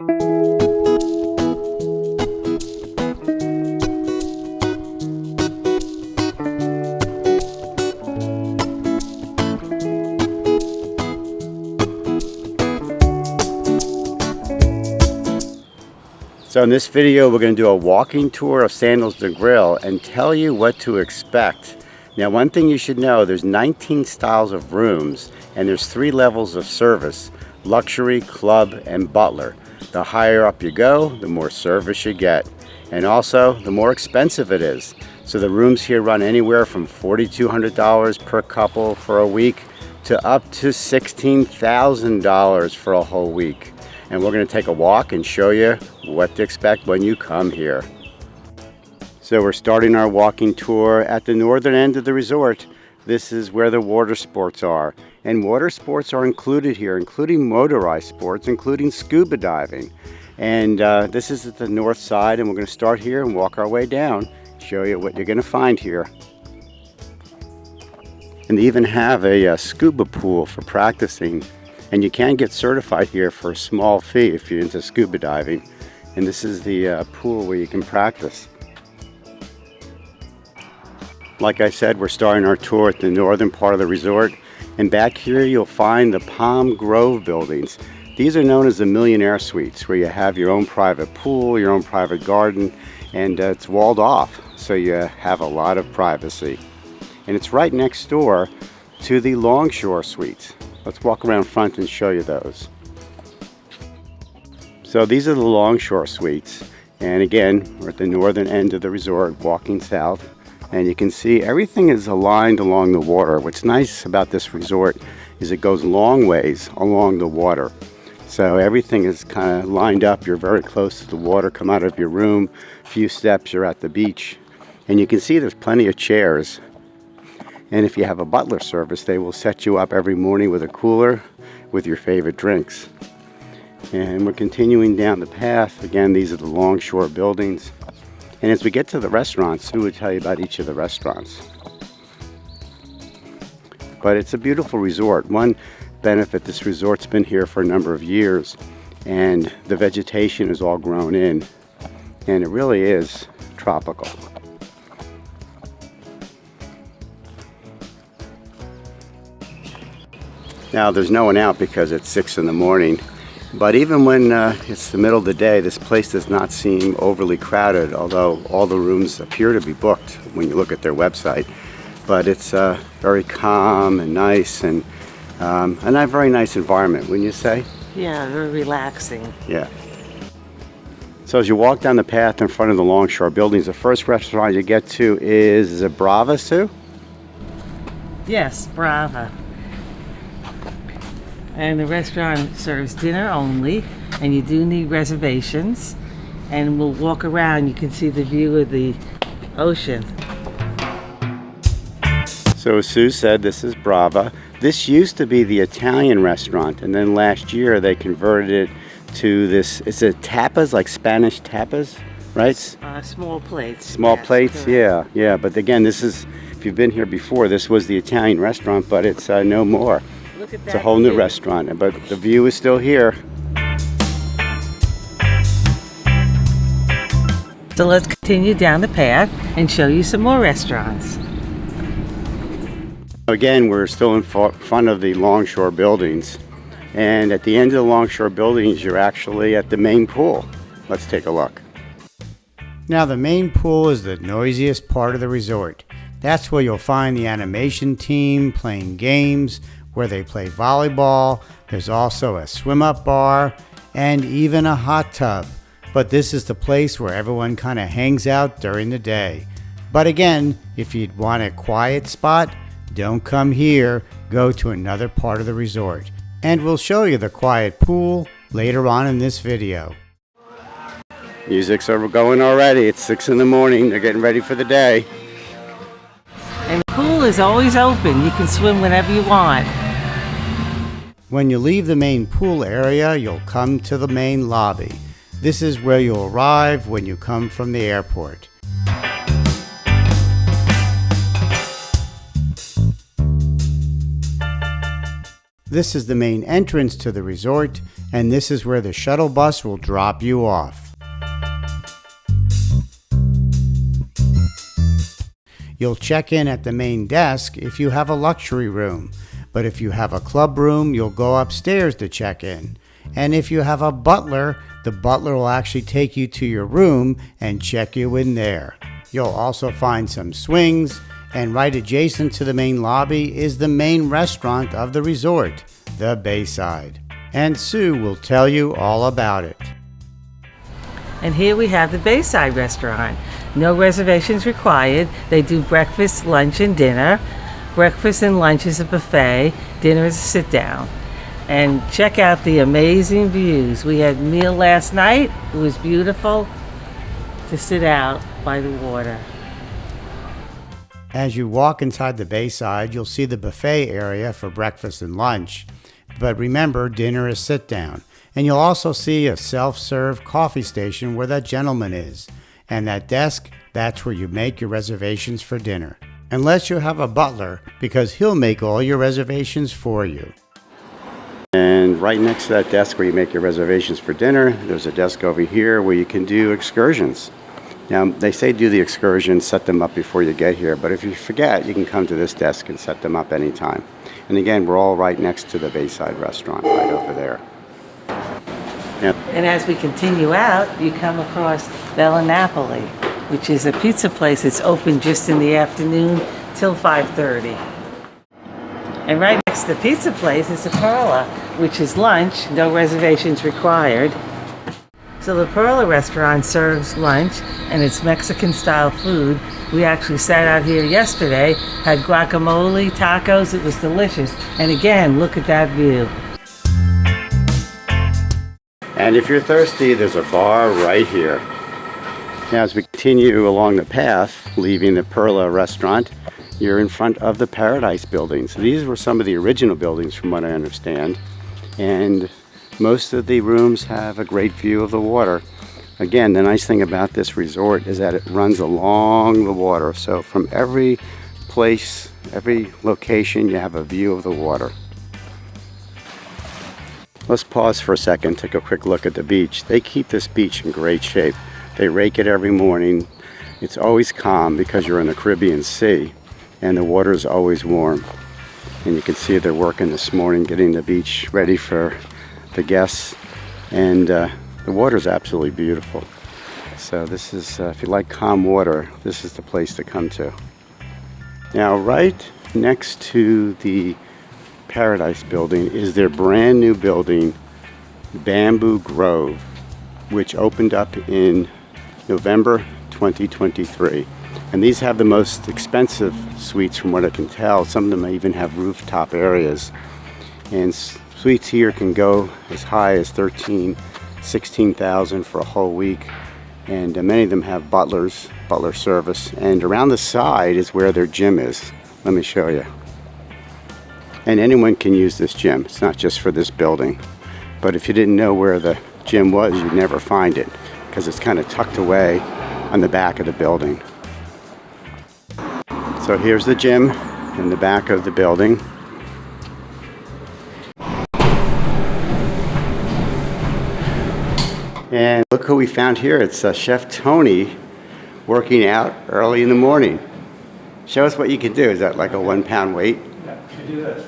So in this video, we're going to do a walking tour of Sandals Negril and tell you what to expect. Now, one thing you should know, there's 19 styles of rooms and there's 3 levels of service: luxury, club, and butler. The higher up you go, the more service you get. And also, the more expensive it is. So the rooms here run anywhere from $4,200 per couple for a week to up to $16,000 for a whole week. And we're going to take a walk and show you what to expect when you come here. So we're starting our walking tour at the northern end of the resort. This is where the water sports are. And water sports are included here, including motorized sports, including scuba diving. And this is at the north side, and we're going to start here and walk our way down, show you what you're going to find here. And they even have a scuba pool for practicing. And you can get certified here for a small fee if you're into scuba diving. And this is the pool where you can practice. Like I said, we're starting our tour at the northern part of the resort. And back here you'll find the Palm Grove buildings. These are known as the Millionaire Suites, where you have your own private pool, your own private garden, and it's walled off, so you have a lot of privacy. And it's right next door to the Longshore Suites. Let's walk around front and show you those. So these are the Longshore Suites. And again, we're at the northern end of the resort, walking south. And you can see everything is aligned along the water. What's nice about this resort is it goes long ways along the water. So everything is kind of lined up. You're very close to the water. Come out of your room, a few steps, you're at the beach. And you can see there's plenty of chairs. And if you have a butler service, they will set you up every morning with a cooler with your favorite drinks. And we're continuing down the path. Again, these are the Longshore buildings. And as we get to the restaurants, Sue will tell you about each of the restaurants. But it's a beautiful resort. One benefit, this resort's been here for a number of years, and the vegetation is all grown in. And it really is tropical. Now there's no one out because it's 6 in the morning, but even when it's the middle of the day, this place does not seem overly crowded, although all the rooms appear to be booked when you look at their website. But it's very calm and nice, and a very nice environment, wouldn't you say? Yeah, very relaxing. Yeah. So as you walk down the path in front of the Longshore buildings, the first restaurant you get to is Brava, Sue? Yes, Brava. And the restaurant serves dinner only, and you do need reservations. And we'll walk around, you can see the view of the ocean. So as Sue said, this is Brava. This used to be the Italian restaurant, and then last year they converted it to this, is it tapas, like Spanish tapas, right? Small plates. Small yes, plates, correct. yeah. But again, this is, if you've been here before, this was the Italian restaurant, but it's no more. Look at that. It's a whole new restaurant, but the view is still here. So let's continue down the path and show you some more restaurants. Again, we're still in front of the Longshore buildings. And at the end of the Longshore buildings, you're actually at the main pool. Let's take a look. Now, the main pool is the noisiest part of the resort. That's where you'll find the animation team playing games, where they play volleyball. There's also a swim-up bar and even a hot tub. But this is the place where everyone kind of hangs out during the day. But again, if you'd want a quiet spot, don't come here, go to another part of the resort. And we'll show you the quiet pool later on in this video. Music's going already. It's 6 in the morning. They're getting ready for the day. And the pool is always open. You can swim whenever you want. When you leave the main pool area, you'll come to the main lobby. This is where you'll arrive when you come from the airport. This is the main entrance to the resort, and this is where the shuttle bus will drop you off. You'll check in at the main desk if you have a luxury room, but if you have a club room, you'll go upstairs to check in. And if you have a butler, the butler will actually take you to your room and check you in there. You'll also find some swings, and right adjacent to the main lobby is the main restaurant of the resort, the Bayside. And Sue will tell you all about it. And here we have the Bayside restaurant. No reservations required. They do breakfast, lunch, and dinner. Breakfast and lunch is a buffet. Dinner is a sit-down. And check out the amazing views. We had a meal last night. It was beautiful to sit out by the water. As you walk inside the Bayside, you'll see the buffet area for breakfast and lunch. But remember, dinner is sit down. And you'll also see a self-serve coffee station where that gentleman is. And that desk, that's where you make your reservations for dinner. Unless you have a butler, because he'll make all your reservations for you. And right next to that desk where you make your reservations for dinner, there's a desk over here where you can do excursions. Now, they say do the excursions, set them up before you get here, but if you forget, you can come to this desk and set them up anytime. And again, we're all right next to the Bayside restaurant, right over there. Yeah. And as we continue out, you come across Bella Napoli, which is a pizza place that's open just in the afternoon till 5:30. And right next to the pizza place is the Perla, which is lunch, no reservations required. So the Perla restaurant serves lunch, and it's Mexican-style food. We actually sat out here yesterday, had guacamole, tacos. It was delicious. And again, look at that view. And if you're thirsty, there's a bar right here. Now, as we continue along the path, leaving the Perla restaurant, you're in front of the Paradise building. So these were some of the original buildings from what I understand. And most of the rooms have a great view of the water. Again, the nice thing about this resort is that it runs along the water. So from every place, every location, you have a view of the water. Let's pause for a second, take a quick look at the beach. They keep this beach in great shape. They rake it every morning. It's always calm because you're in the Caribbean Sea and the water is always warm. And you can see they're working this morning, getting the beach ready for the guests. And the water is absolutely beautiful. So this is, if you like calm water, this is the place to come to. Now, right next to the Paradise building is their brand new building, Bamboo Grove, which opened up in November 2023. And these have the most expensive suites from what I can tell. Some of them even have rooftop areas. And suites here can go as high as $16,000 for a whole week. And many of them have butler service. And around the side is where their gym is. Let me show you. And anyone can use this gym. It's not just for this building. But if you didn't know where the gym was, you'd never find it because it's kind of tucked away on the back of the building. So here's the gym in the back of the building. And look who we found here. It's Chef Tony working out early in the morning. Show us what you can do. Is that like a 1 pound weight? Yeah, you can do this.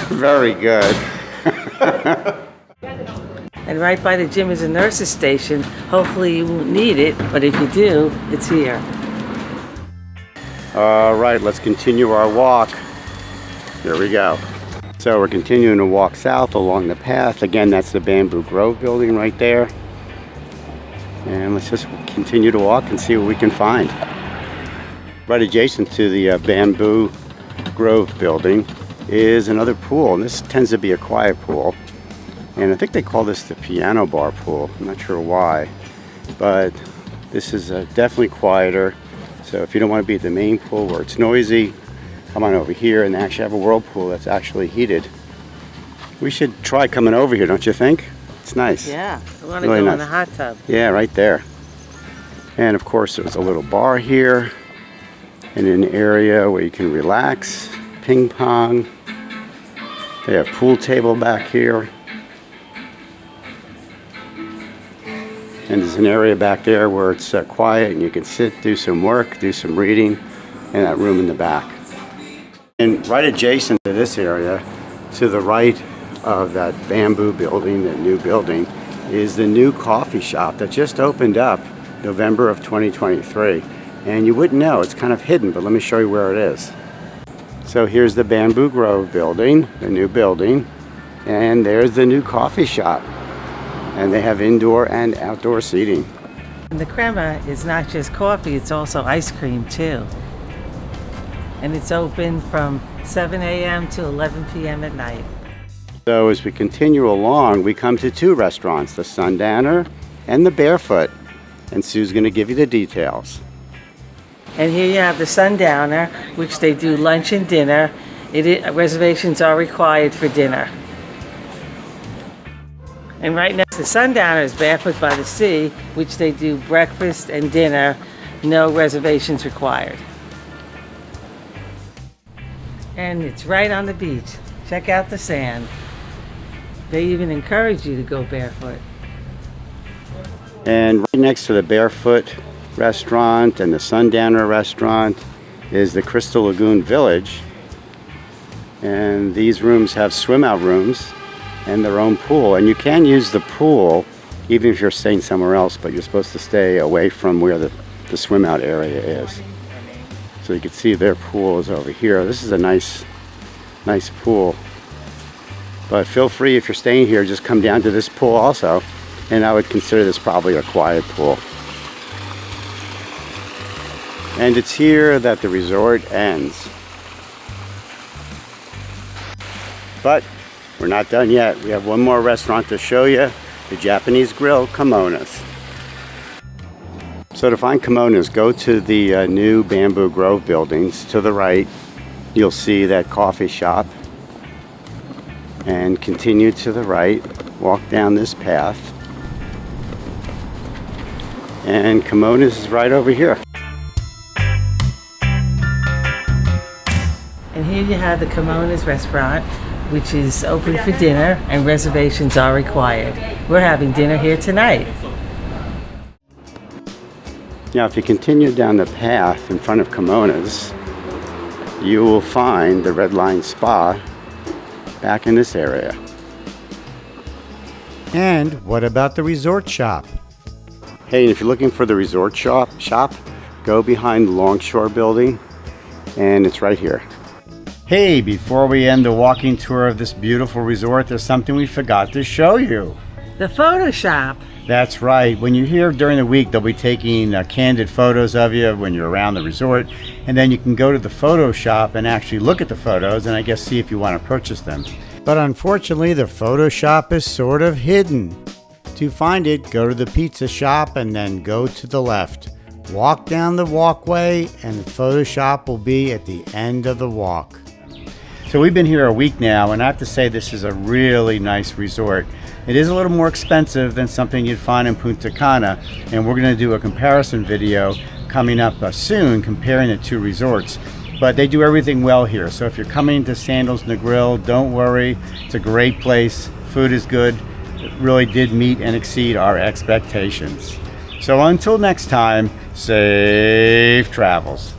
Very good. And right by the gym is a nurse's station. Hopefully you won't need it, but if you do, it's here. All right, let's continue our walk. Here we go. So we're continuing to walk south along the path. Again, that's the Bamboo Grove building right there. And let's just continue to walk and see what we can find. Right adjacent to the Bamboo Grove building is another pool. And this tends to be a quiet pool. And I think they call this the piano bar pool. I'm not sure why. But this is definitely quieter. So if you don't want to be at the main pool where it's noisy, come on over here and they actually have a whirlpool that's actually heated. We should try coming over here, don't you think? It's nice. Yeah, I want to Really go nice. in the hot tub. Yeah, right there. And of course there's a little bar here and an area where you can relax, ping pong. They have pool table back here. And there's an area back there where it's quiet and you can sit, do some work, do some reading in that room in the back. And right adjacent to this area, to the right of that bamboo building, the new building, is the new coffee shop that just opened up November of 2023. And you wouldn't know, it's kind of hidden, but let me show you where it is. So here's the Bamboo Grove building, the new building, and there's the new coffee shop. And they have indoor and outdoor seating. And the Crema is not just coffee, it's also ice cream too. And it's open from 7 a.m. to 11 p.m. at night. So as we continue along, we come to two restaurants, the Sundowner and the Barefoot. And Sue's gonna give you the details. And here you have the Sundowner, which they do lunch and dinner. Reservations are required for dinner. And right next to Sundowner is Barefoot by the Sea, which they do breakfast and dinner, no reservations required. And it's right on the beach. Check out the sand. They even encourage you to go barefoot. And right next to the Barefoot restaurant and the Sundowner restaurant is the Crystal Lagoon Village. And these rooms have swim out rooms and their own pool. And you can use the pool even if you're staying somewhere else, but you're supposed to stay away from where the swim out area is. So you can see their pool is over here. This is a nice pool. But feel free, if you're staying here, just come down to this pool also. And I would consider this probably a quiet pool. And it's here that the resort ends. But we're not done yet. We have one more restaurant to show you, the Japanese Grill, Kimonos. So to find Kimonos, go to the new Bamboo Grove buildings. To the right, you'll see that coffee shop. And continue to the right, walk down this path. And Kimonos is right over here. And here you have the Kimonos restaurant, which is open for dinner and reservations are required. We're having dinner here tonight. Now, if you continue down the path in front of Kimonos, you will find the Red Line Spa back in this area. And what about the resort shop? Hey, and if you're looking for the resort shop, go behind the Longshore building, and it's right here. Hey, before we end the walking tour of this beautiful resort, there's something we forgot to show you. The photo shop. That's right. When you're here during the week, they'll be taking candid photos of you when you're around the resort. And then you can go to the photo shop and actually look at the photos and I guess see if you want to purchase them. But unfortunately, the photo shop is sort of hidden. To find it, go to the pizza shop and then go to the left. Walk down the walkway and the photo shop will be at the end of the walk. So we've been here a week now, and I have to say this is a really nice resort. It is a little more expensive than something you'd find in Punta Cana, and we're going to do a comparison video coming up soon comparing the two resorts. But they do everything well here, so if you're coming to Sandals Negril, don't worry. It's a great place. Food is good. It really did meet and exceed our expectations. So until next time, safe travels.